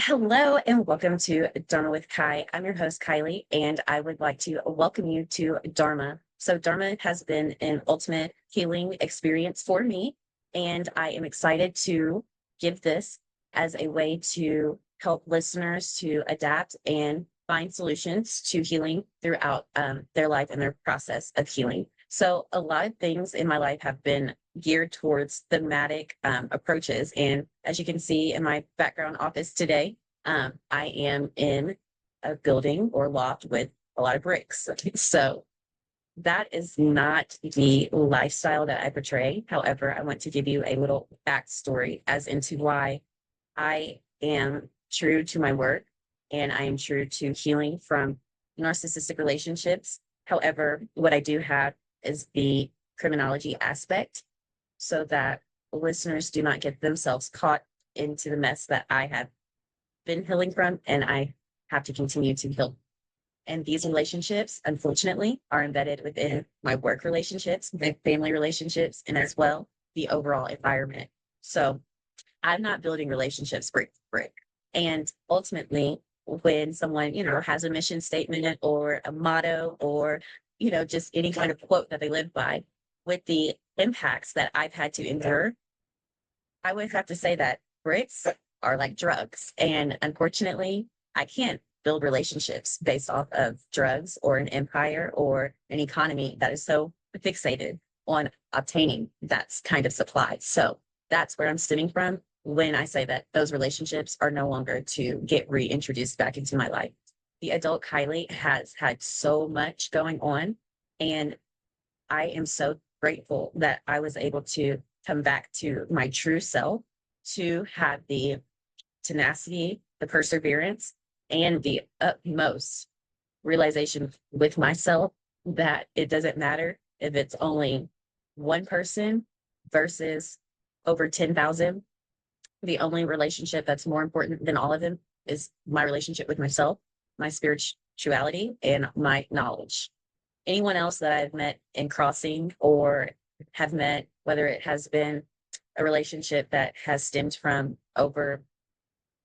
Hello and welcome to Dharma with Kai. I'm your host, Kylie, and I would like to welcome you to Dharma. So, Dharma has been an ultimate healing experience for me, and I am excited to give this as a way to help listeners to adapt and find solutions to healing throughout their life and their process of healing. So, a lot of things in my life have been geared towards thematic approaches. And as you can see in my background office today, I am in a building or loft with a lot of bricks. So that is not the lifestyle that I portray. However, I want to give you a little backstory as into why I am true to my work and I am true to healing from narcissistic relationships. However, what I do have is the criminology aspect so that listeners do not get themselves caught into the mess that I have been healing from and I have to continue to heal. And these relationships, unfortunately, are embedded within my work relationships, my family relationships, and as well the overall environment. So I'm not building relationships brick by brick. And ultimately, when someone, has a mission statement or a motto or, just any kind of quote that they live by, with the impacts that I've had to endure, I would have to say that bricks are like drugs. And unfortunately, I can't build relationships based off of drugs or an empire or an economy that is so fixated on obtaining that kind of supply. So that's where I'm stemming from when I say that those relationships are no longer to get reintroduced back into my life. The adult Kylie has had so much going on, and I am so grateful that I was able to come back to my true self, to have the tenacity, the perseverance, and the utmost realization with myself that it doesn't matter if it's only one person versus over 10,000. The only relationship that's more important than all of them is my relationship with myself, my spirituality, and my knowledge. Anyone else that I've met in crossing or have met, whether it has been a relationship that has stemmed from over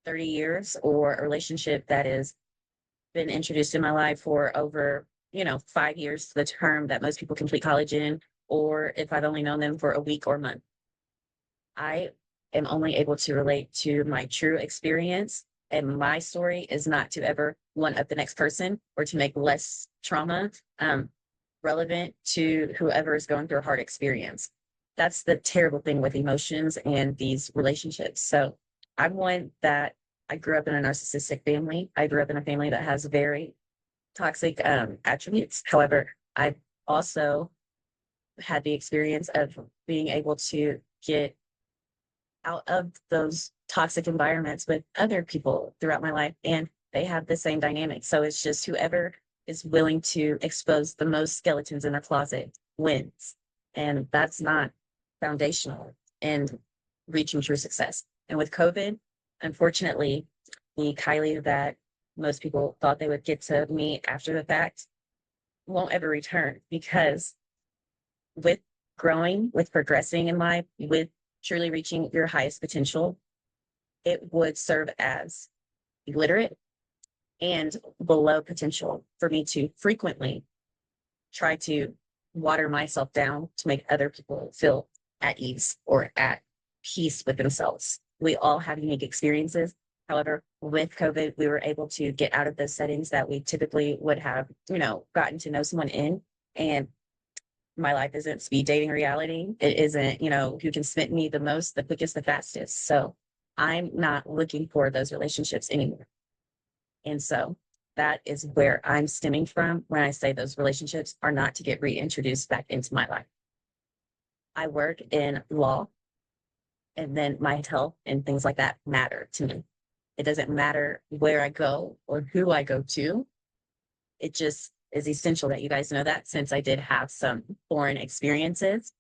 30 years or a relationship that has been introduced in my life for over, 5 years, the term that most people complete college in, or if I've only known them for a week or a month, I am only able to relate to my true experience. And my story is not to ever one up the next person or to make less trauma relevant to whoever is going through a hard experience. That's the terrible thing with emotions and these relationships. So I'm one that I grew up in a narcissistic family. I grew up in a family that has very toxic attributes. However, I've also had the experience of being able to get out of those toxic environments with other people throughout my life, and they have the same dynamic. So it's just whoever is willing to expose the most skeletons in their closet wins. And that's not foundational in reaching true success. And with COVID, unfortunately, the Kylie that most people thought they would get to meet after the fact won't ever return, because with growing, with progressing in life, with truly reaching your highest potential, it would serve as illiterate and below potential for me to frequently try to water myself down to make other people feel at ease or at peace with themselves. We all have unique experiences. However, with COVID, we were able to get out of those settings that we typically would have, gotten to know someone in. And my life isn't speed dating reality. It isn't, who can smitten me the most, the quickest, the fastest. So I'm not looking for those relationships anymore. And so that is where I'm stemming from when I say those relationships are not to get reintroduced back into my life. I work in law, and then my health and things like that matter to me. It doesn't matter where I go or who I go to. It just is essential that you guys know that, since I did have some foreign experiences,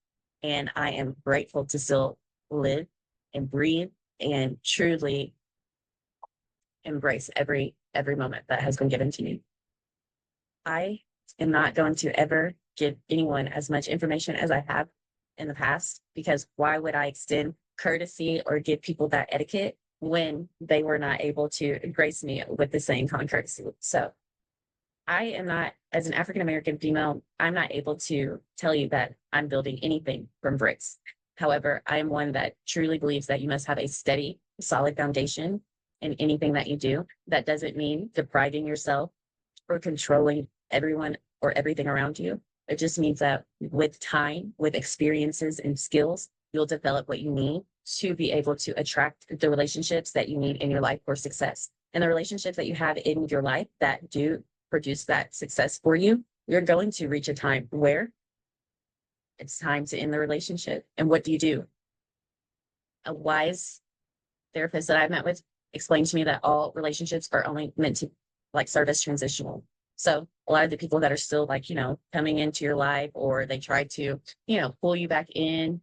and I am grateful to still live and breathe and truly embrace every moment that has been given to me. I am not going to ever give anyone as much information as I have in the past, because why would I extend courtesy or give people that etiquette when they were not able to grace me with the same kind of courtesy. So I am not, as an African American female, I'm not able to tell you that I'm building anything from bricks. However, I am one that truly believes that you must have a steady, solid foundation in anything that you do. That doesn't mean depriving yourself or controlling everyone or everything around you. It just means that with time, with experiences and skills, you'll develop what you need to be able to attract the relationships that you need in your life for success. And the relationships that you have in your life that do produce that success for you, you're going to reach a time where it's time to end the relationship. And what do you do? A wise therapist that I met with explained to me that all relationships are only meant to like serve as transitional. So a lot of the people that are still like, coming into your life or they try to, pull you back in,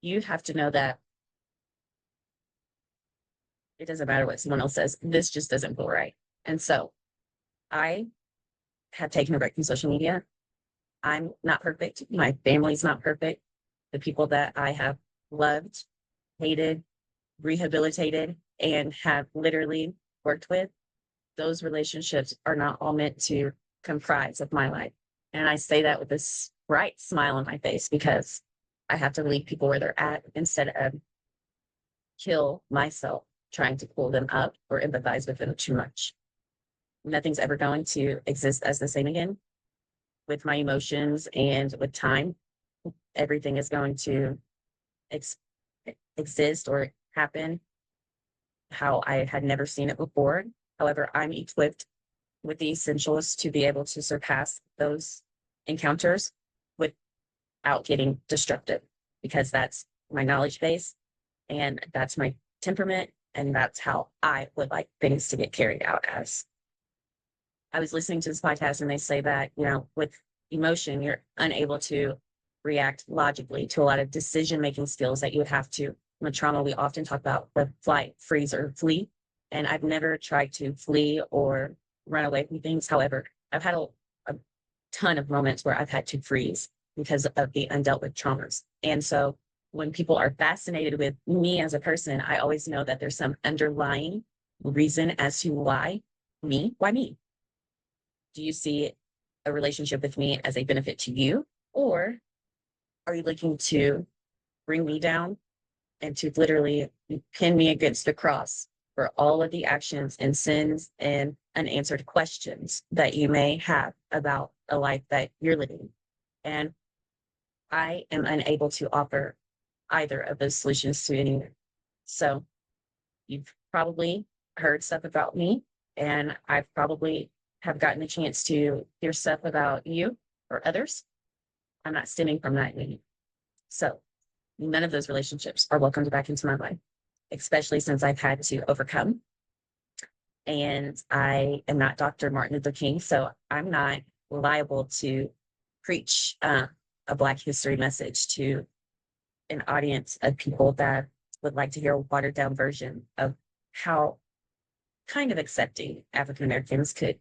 you have to know that it doesn't matter what someone else says. This just doesn't feel right. And so I have taken a break from social media. I'm not perfect. My family's not perfect. The people that I have loved, hated, rehabilitated, and have literally worked with, those relationships are not all meant to comprise of my life. And I say that with this bright smile on my face because I have to leave people where they're at instead of kill myself trying to pull them up or empathize with them too much. Nothing's ever going to exist as the same again. With my emotions and with time, everything is going to exist or happen how I had never seen it before. However, I'm equipped with the essentials to be able to surpass those encounters without getting destructive, because that's my knowledge base and that's my temperament, and that's how I would like things to get carried out as. I was listening to this podcast and they say that, with emotion, you're unable to react logically to a lot of decision-making skills that you would have to. With trauma, we often talk about the flight, freeze, or flee. And I've never tried to flee or run away from things. However, I've had a ton of moments where I've had to freeze because of the undealt with traumas. And so when people are fascinated with me as a person, I always know that there's some underlying reason as to why me. Why me? Do you see a relationship with me as a benefit to you? Or are you looking to bring me down and to literally pin me against the cross for all of the actions and sins and unanswered questions that you may have about a life that you're living? And I am unable to offer either of those solutions to anyone. So you've probably heard stuff about me, and I've probably have gotten a chance to hear stuff about you or others. I'm not stemming from that need. So none of those relationships are welcomed back into my life, especially since I've had to overcome. And I am not Dr. Martin Luther King, so I'm not liable to preach a Black history message to an audience of people that would like to hear a watered down version of how kind of accepting African Americans could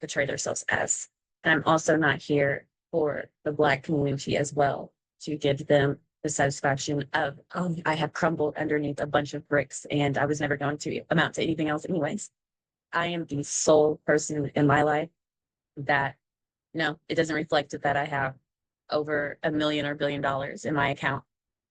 portray themselves as. And I'm also not here for the Black community as well to give them the satisfaction of, oh, I have crumbled underneath a bunch of bricks and I was never going to amount to anything else anyways. I am the sole person in my life that, no, it doesn't reflect that I have over $1 million or $1 billion in my account.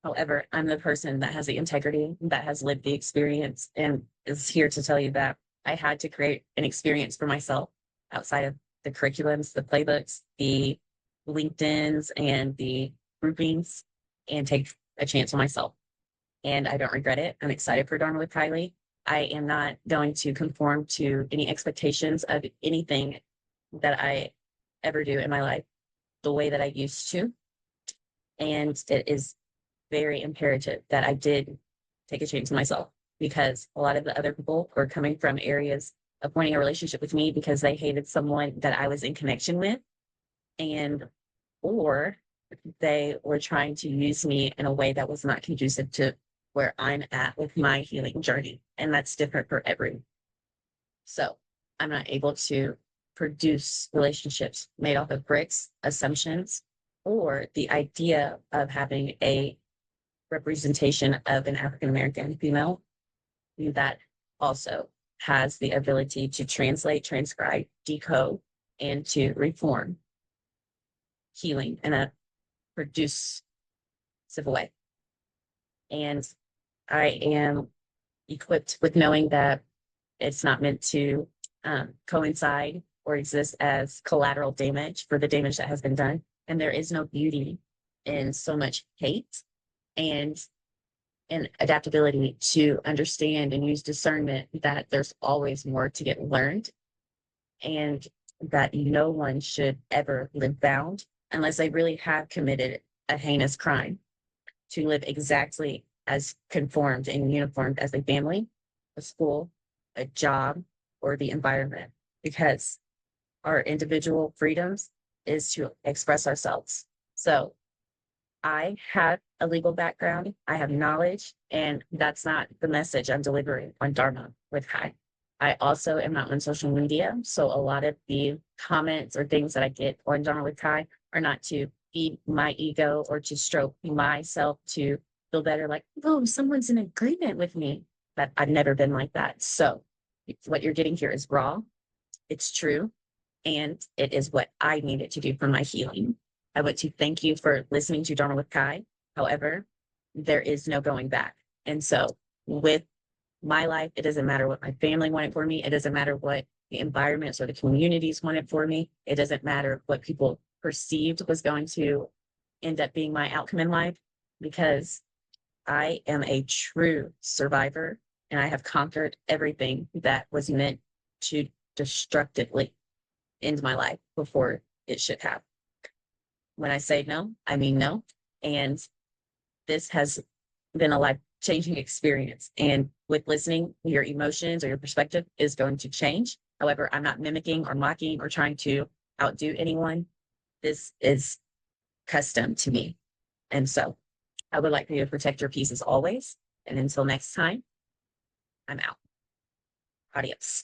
However, I'm the person that has the integrity, that has lived the experience, and is here to tell you that I had to create an experience for myself outside of the curriculums, the playbooks, the LinkedIn's, and the groupings, and take a chance on myself. And I don't regret it. I'm excited for Dharma with Kylie. I am not going to conform to any expectations of anything that I ever do in my life the way that I used to. And it is very imperative that I did take a chance on myself, because a lot of the other people were coming from areas of wanting a relationship with me because they hated someone that I was in connection with, and or they were trying to use me in a way that was not conducive to where I'm at with my healing journey. And that's different for everyone. So I'm not able to produce relationships made off of bricks, assumptions, or the idea of having a representation of an African American female that also has the ability to translate, transcribe, decode, and to reform healing in a produce civil way. And I am equipped with knowing that it's not meant to coincide or exist as collateral damage for the damage that has been done. And there is no beauty in so much hate, and adaptability to understand and use discernment that there's always more to get learned, and that no one should ever live bound unless they really have committed a heinous crime to live exactly as conformed and uniformed as a family, a school, a job, or the environment, because our individual freedoms is to express ourselves. So I have a legal background, I have knowledge, and that's not the message I'm delivering on Dharma with Kai. I also am not on social media, so a lot of the comments or things that I get on Dharma with Kai are not to feed my ego or to stroke myself to feel better, like, oh, someone's in agreement with me. But I've never been like that. So what you're getting here is raw, it's true, and it is what I needed to do for my healing. I want to thank you for listening to Dharma with Kai. However, there is no going back. And so with my life, it doesn't matter what my family wanted for me. It doesn't matter what the environments or the communities wanted for me. It doesn't matter what people perceived was going to end up being my outcome in life, because I am a true survivor and I have conquered everything that was meant to destructively end my life before it should have. When I say no, I mean no. And this has been a life-changing experience. And with listening, your emotions or your perspective is going to change. However, I'm not mimicking or mocking or trying to outdo anyone. This is custom to me. And so I would like for you to protect your peace as always. And until next time, I'm out. Adios.